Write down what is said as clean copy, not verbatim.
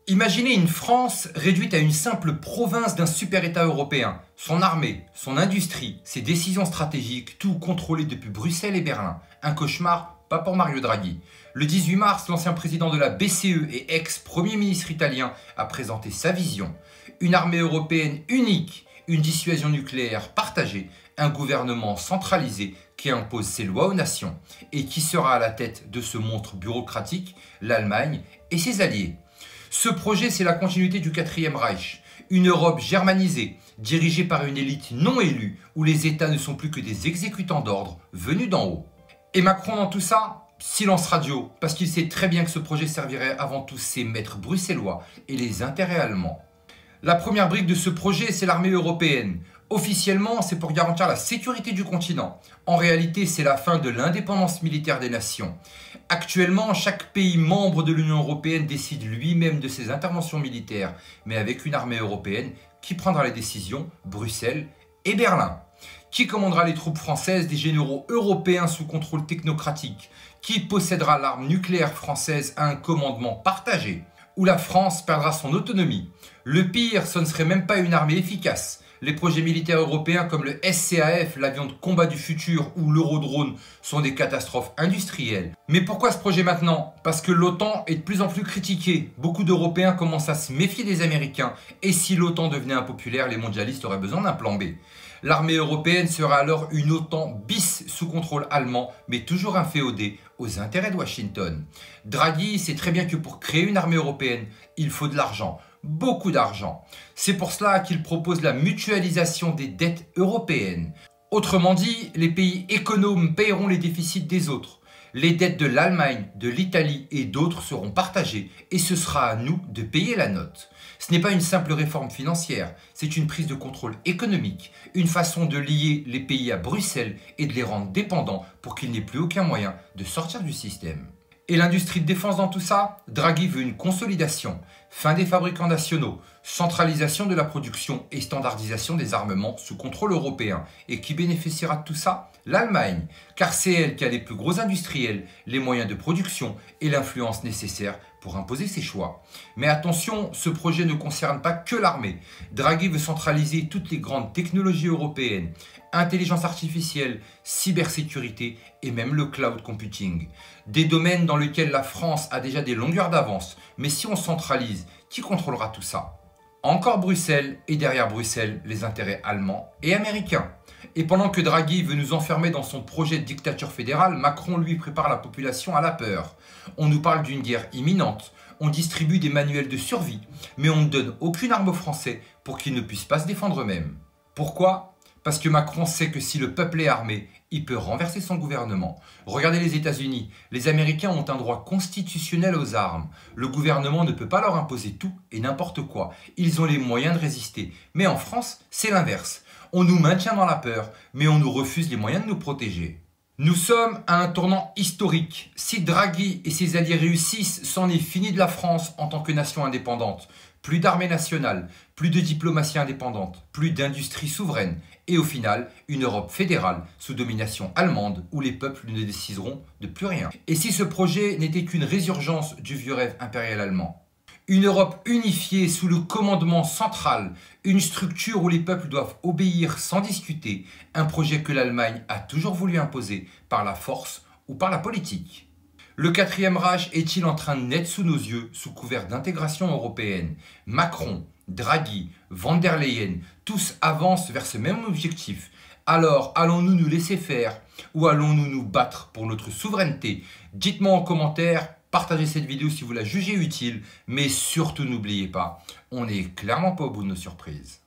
Imaginez une France réduite à une simple province d'un super-État européen. Son armée, son industrie, ses décisions stratégiques, tout contrôlé depuis Bruxelles et Berlin. Un cauchemar, pas pour Mario Draghi. Le 18 mars, l'ancien président de la BCE et ex-premier ministre italien a présenté sa vision. Une armée européenne unique, une dissuasion nucléaire partagée, un gouvernement centralisé qui impose ses lois aux nations. Et qui sera à la tête de ce monstre bureaucratique? L'Allemagne et ses alliés. Ce projet, c'est la continuité du 4e Reich, une Europe germanisée, dirigée par une élite non élue, où les États ne sont plus que des exécutants d'ordre venus d'en haut. Et Macron dans tout ça? Silence radio, parce qu'il sait très bien que ce projet servirait avant tout ses maîtres bruxellois et les intérêts allemands. La première brique de ce projet, c'est l'armée européenne. Officiellement, c'est pour garantir la sécurité du continent. En réalité, c'est la fin de l'indépendance militaire des nations. Actuellement, chaque pays membre de l'Union européenne décide lui-même de ses interventions militaires, mais avec une armée européenne qui prendra les décisions, Bruxelles et Berlin. Qui commandera les troupes françaises, des généraux européens sous contrôle technocratique? Qui possédera l'arme nucléaire française à un commandement partagé? Où la France perdra son autonomie? Le pire, ce ne serait même pas une armée efficace. Les projets militaires européens comme le SCAF, l'avion de combat du futur ou l'Eurodrone sont des catastrophes industrielles. Mais pourquoi ce projet maintenant? Parce que l'OTAN est de plus en plus critiquée. Beaucoup d'Européens commencent à se méfier des Américains. Et si l'OTAN devenait impopulaire, les mondialistes auraient besoin d'un plan B. L'armée européenne sera alors une OTAN bis sous contrôle allemand, mais toujours inféodée aux intérêts de Washington. Draghi sait très bien que pour créer une armée européenne, il faut de l'argent. Beaucoup d'argent. C'est pour cela qu'il propose la mutualisation des dettes européennes. Autrement dit, les pays économes paieront les déficits des autres. Les dettes de l'Allemagne, de l'Italie et d'autres seront partagées et ce sera à nous de payer la note. Ce n'est pas une simple réforme financière, c'est une prise de contrôle économique, une façon de lier les pays à Bruxelles et de les rendre dépendants pour qu'il n'ait plus aucun moyen de sortir du système. Et l'industrie de défense dans tout ça? Draghi veut une consolidation, fin des fabricants nationaux, centralisation de la production et standardisation des armements sous contrôle européen. Et qui bénéficiera de tout ça? L'Allemagne, car c'est elle qui a les plus gros industriels, les moyens de production et l'influence nécessaire pour imposer ses choix. Mais attention, ce projet ne concerne pas que l'armée. Draghi veut centraliser toutes les grandes technologies européennes, intelligence artificielle, cybersécurité et même le cloud computing. Des domaines dans lesquels la France a déjà des longueurs d'avance. Mais si on centralise, qui contrôlera tout ça? Encore Bruxelles et derrière Bruxelles, les intérêts allemands et américains. Et pendant que Draghi veut nous enfermer dans son projet de dictature fédérale, Macron lui prépare la population à la peur. On nous parle d'une guerre imminente, on distribue des manuels de survie, mais on ne donne aucune arme aux Français pour qu'ils ne puissent pas se défendre eux-mêmes. Pourquoi? Parce que Macron sait que si le peuple est armé, il peut renverser son gouvernement. Regardez les États-Unis, les Américains ont un droit constitutionnel aux armes. Le gouvernement ne peut pas leur imposer tout et n'importe quoi. Ils ont les moyens de résister. Mais en France, c'est l'inverse. On nous maintient dans la peur, mais on nous refuse les moyens de nous protéger. Nous sommes à un tournant historique. Si Draghi et ses alliés réussissent, c'en est fini de la France en tant que nation indépendante. Plus d'armée nationale, plus de diplomatie indépendante, plus d'industrie souveraine et au final, une Europe fédérale sous domination allemande où les peuples ne décideront de plus rien. Et si ce projet n'était qu'une résurgence du vieux rêve impérial allemand? Une Europe unifiée sous le commandement central, une structure où les peuples doivent obéir sans discuter, un projet que l'Allemagne a toujours voulu imposer par la force ou par la politique. Le 4e Reich est-il en train de naître sous nos yeux sous couvert d'intégration européenne? Macron, Draghi, Von der Leyen, tous avancent vers ce même objectif. Alors, allons-nous nous laisser faire ou allons-nous nous battre pour notre souveraineté? Dites-moi en commentaire, partagez cette vidéo si vous la jugez utile, mais surtout n'oubliez pas, on n'est clairement pas au bout de nos surprises.